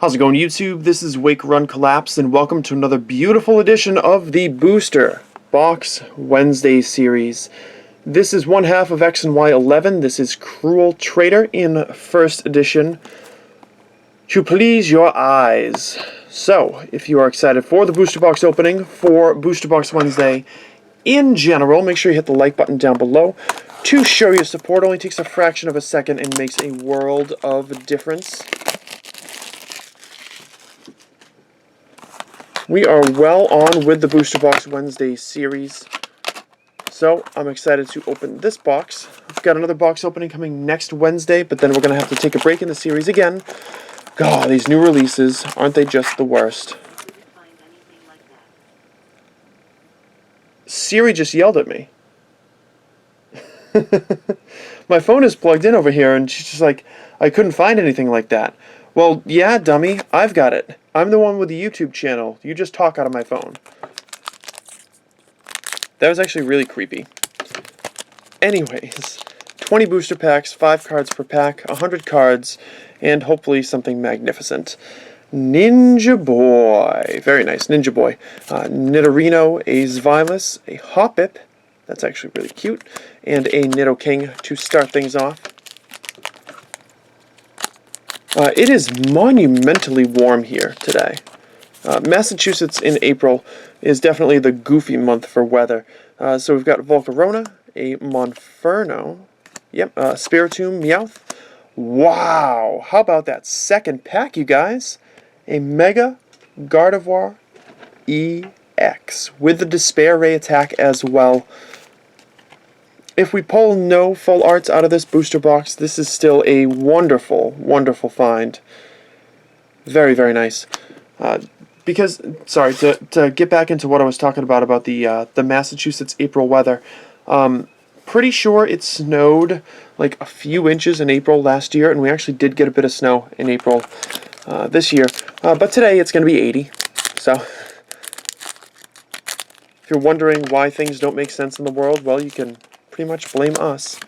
How's it going, YouTube? This is Wake Run Collapse, and welcome to another beautiful edition of the Booster Box Wednesday series. This is one half of X and Y 11. This is Cruel Traitor in first edition. To please your eyes. So, if you are excited for the Booster Box opening for Booster Box Wednesday in general, make sure you hit the like button down below. To show your support only takes a fraction of a second and makes a world of difference. We are well on with the Booster Box Wednesday series, so I'm excited to open this box. I've got another box opening coming next Wednesday, but then we're going to have to take a break in the series again. God, these new releases, aren't they just the worst? Siri just yelled at me. My phone is plugged in over here, and she's just like, I couldn't find anything like that. Well, yeah, dummy, I've got it. I'm the one with the YouTube channel. You just talk out of my phone. That was actually really creepy. Anyways, 20 booster packs, 5 cards per pack, 100 cards, and hopefully something magnificent. Ninja Boy. Very nice, Ninja Boy. Nidorino, a Zvilis, a Hoppip. That's actually really cute. And a Nidoking to start things off. It is monumentally warm here today. Massachusetts in April is definitely the goofy month for weather. So we've got Volcarona, a Monferno, Spiritomb, Meowth. Wow! How about that second pack, you guys? A Mega Gardevoir EX with the Despair Ray attack as well. If we pull no full arts out of this booster box, this is still a wonderful, wonderful find. Very, very nice. Because, sorry, to get back into what I was talking about the Massachusetts April weather, pretty sure it snowed like a few inches in April last year, and we actually did get a bit of snow in April this year. But today it's going to be 80, so if you're wondering why things don't make sense in the world, well, you can pretty much blame us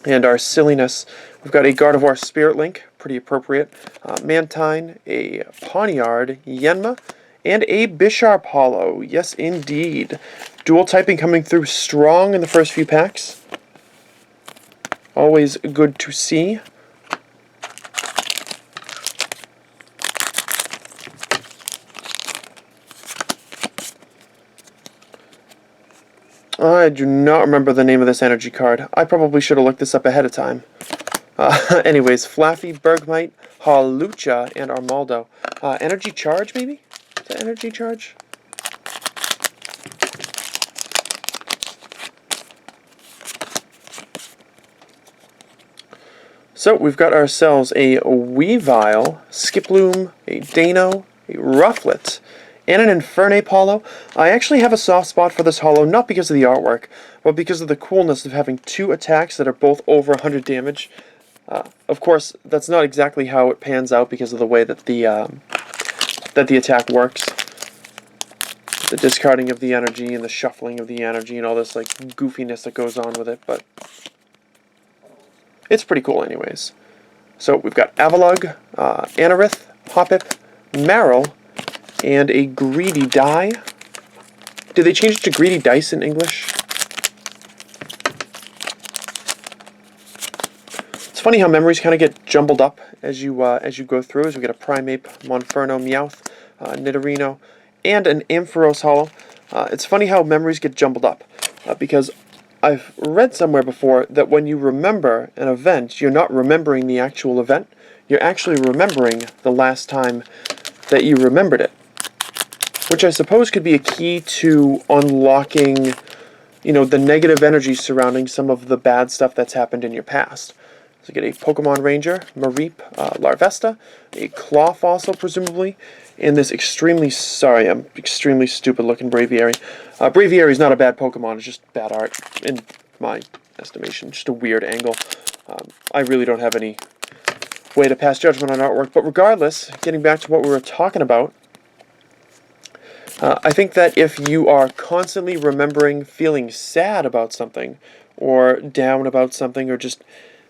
and our silliness. We've got a Gardevoir Spirit Link, pretty appropriate, Mantine, a Pawniard, Yenma, and a Bisharp Hollow. Yes, indeed. Dual typing coming through strong in the first few packs. Always good to see. I do not remember the name of this energy card. I probably should have looked this up ahead of time. Anyways, Flaffy, Bergmite, Hawlucha, and Armaldo. Energy Charge, maybe? Is that Energy Charge? So, we've got ourselves a Weavile, Skiploom, a Dano, a Rufflet, and an Infernape Hollow. I actually have a soft spot for this Hollow, not because of the artwork, but because of the coolness of having 2 attacks that are both over 100 damage. Of course, that's not exactly how it pans out because of the way that the attack works. The discarding of the energy and the shuffling of the energy and all this like goofiness that goes on with it, but it's pretty cool anyways. So we've got Avalugg, Anorith, Hoppip, Marill, and a Greedy Die. Did they change it to Greedy Dice in English? It's funny how memories kind of get jumbled up as you go through. As we get a Primeape, Monferno, Meowth, Nidorino, and an Ampharos Hollow. It's funny how memories get jumbled up because I've read somewhere before that when you remember an event, you're not remembering the actual event. You're actually remembering the last time that you remembered it. Which I suppose could be a key to unlocking, the negative energy surrounding some of the bad stuff that's happened in your past. So get a Pokemon Ranger, Mareep, Larvesta, a Claw Fossil, presumably, and this extremely stupid looking Braviary. Braviary is not a bad Pokemon, it's just bad art, in my estimation. Just a weird angle. I really don't have any way to pass judgment on artwork, but regardless, getting back to what we were talking about, I think that if you are constantly remembering feeling sad about something, or down about something, or just,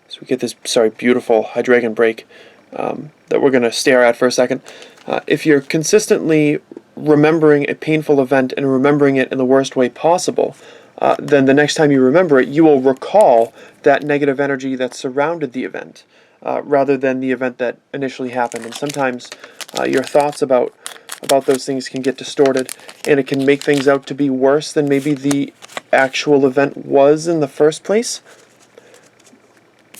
so we get this, beautiful Hydreigon break, that we're going to stare at for a second. If you're consistently remembering a painful event and remembering it in the worst way possible, then the next time you remember it, you will recall that negative energy that surrounded the event, rather than the event that initially happened. And sometimes your thoughts about those things can get distorted, and it can make things out to be worse than maybe the actual event was in the first place.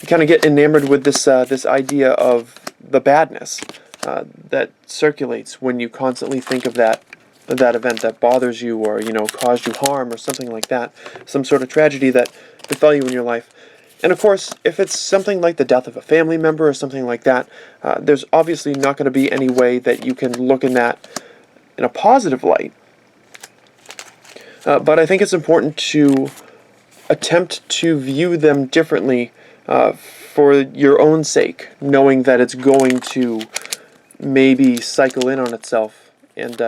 You kind of get enamored with this this idea of the badness that circulates when you constantly think of that event that bothers you, or caused you harm, or something like that, some sort of tragedy that befell you in your life. And of course, if it's something like the death of a family member or something like that, there's obviously not going to be any way that you can look in that in a positive light. But I think it's important to attempt to view them differently for your own sake, knowing that it's going to maybe cycle in on itself and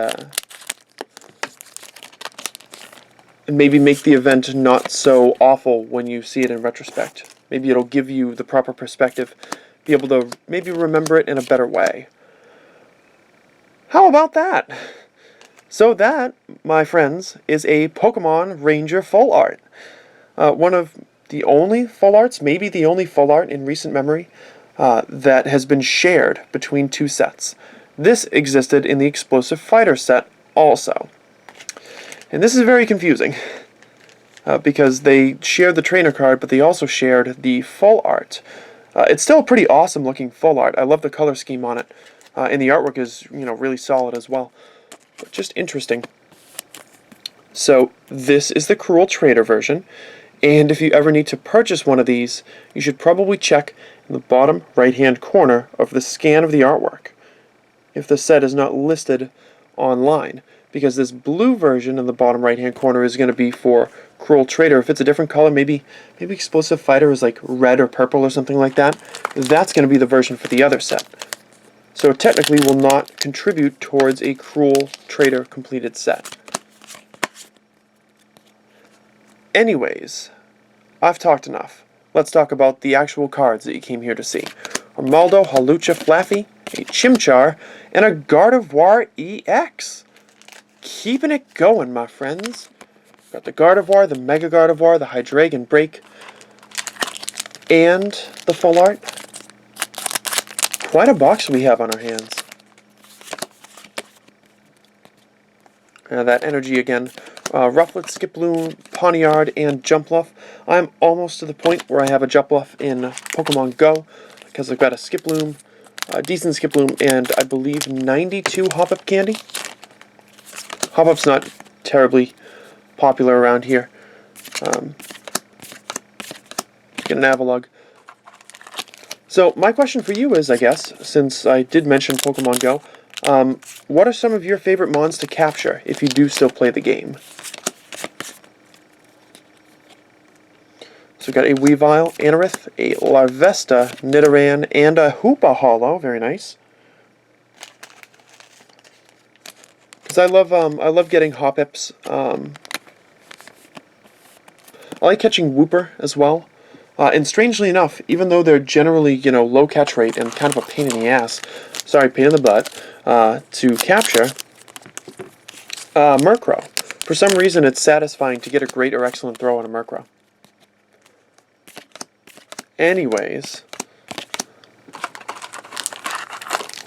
maybe make the event not so awful when you see it in retrospect. Maybe it'll give you the proper perspective, be able to maybe remember it in a better way. How about that? So that, my friends, is a Pokemon Ranger full art. One of the only full arts, maybe the only full art in recent memory, that has been shared between two sets. This existed in the Explosive Fighter set also. And this is very confusing, because they shared the trainer card, but they also shared the full art. It's still a pretty awesome looking full art. I love the color scheme on it, and the artwork is really solid as well. But just interesting. So this is the Cruel Traitor version, and if you ever need to purchase one of these, you should probably check in the bottom right-hand corner of the scan of the artwork if the set is not listed online, because this blue version in the bottom right-hand corner is going to be for Cruel Traitor. If it's a different color, maybe Explosive Fighter is like red or purple or something like that, that's going to be the version for the other set. So it technically will not contribute towards a Cruel Traitor completed set. Anyways, I've talked enough. Let's talk about the actual cards that you came here to see. Armaldo, Hawlucha, Flaffy, a Chimchar, and a Gardevoir EX. Keeping it going, my friends. Got the Gardevoir, the Mega Gardevoir, the Hydreigon Break, and the full art. Quite a box we have on our hands. That energy again. Rufflet, Skiploom, Pawniard, and Jumpluff. I'm almost to the point where I have a Jumpluff in Pokemon Go, because I've got a Skiploom, a decent Skiploom, and I believe 92 Hop-Up candy. Hop-Up's not terribly popular around here. Get an Avalugg. So my question for you is, I guess, since I did mention Pokemon Go, what are some of your favorite mons to capture if you do still play the game? So we've got a Weavile, Anorith, a Larvesta, Nidoran, and a Hoopa Holo. Very nice. Because I love getting Hop-Ups. I like catching Wooper as well. And strangely enough, even though they're generally, low catch rate and kind of a pain in the ass, pain in the butt, to capture, Murkrow. For some reason, it's satisfying to get a great or excellent throw on a Murkrow. Anyways,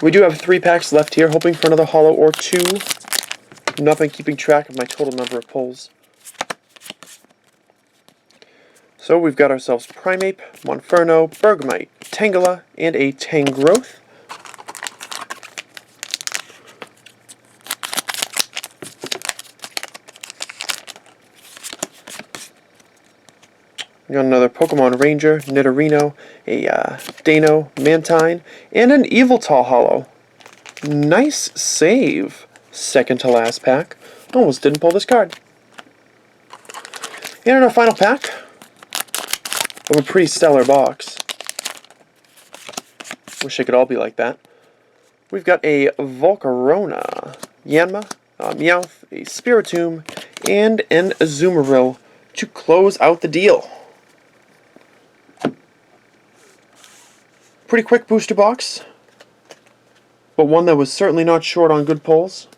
we do have 3 packs left here, hoping for another holo or 2. I've not been keeping track of my total number of pulls. So we've got ourselves Primeape, Monferno, Bergmite, Tangela, and a Tangrowth. We got another Pokemon Ranger, Nidorino, a Dano, Mantine, and an Eviltal holo. Nice save. Second to last pack. Almost didn't pull this card. And in our final pack of a pretty stellar box. Wish it could all be like that. We've got a Volcarona, Yanma, Meowth, a Spiritomb, and an Azumarill to close out the deal. Pretty quick booster box. but one that was certainly not short on good pulls.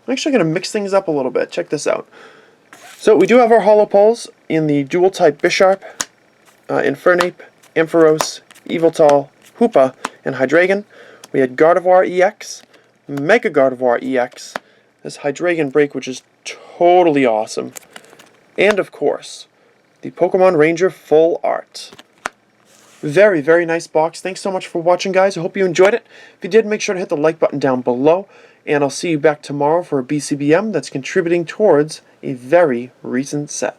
I'm actually going to mix things up a little bit. Check this out. So we do have our hollow pulls in the dual type Bisharp, Infernape, Ampharos, Yveltal, Hoopa, and Hydreigon. We had Gardevoir EX, Mega Gardevoir EX, this Hydreigon break, which is totally awesome, and of course, the Pokemon Ranger Full Art. Very, very nice box. Thanks so much for watching, guys. I hope you enjoyed it. If you did, make sure to hit the like button down below, and I'll see you back tomorrow for a BCBM that's contributing towards a very recent set.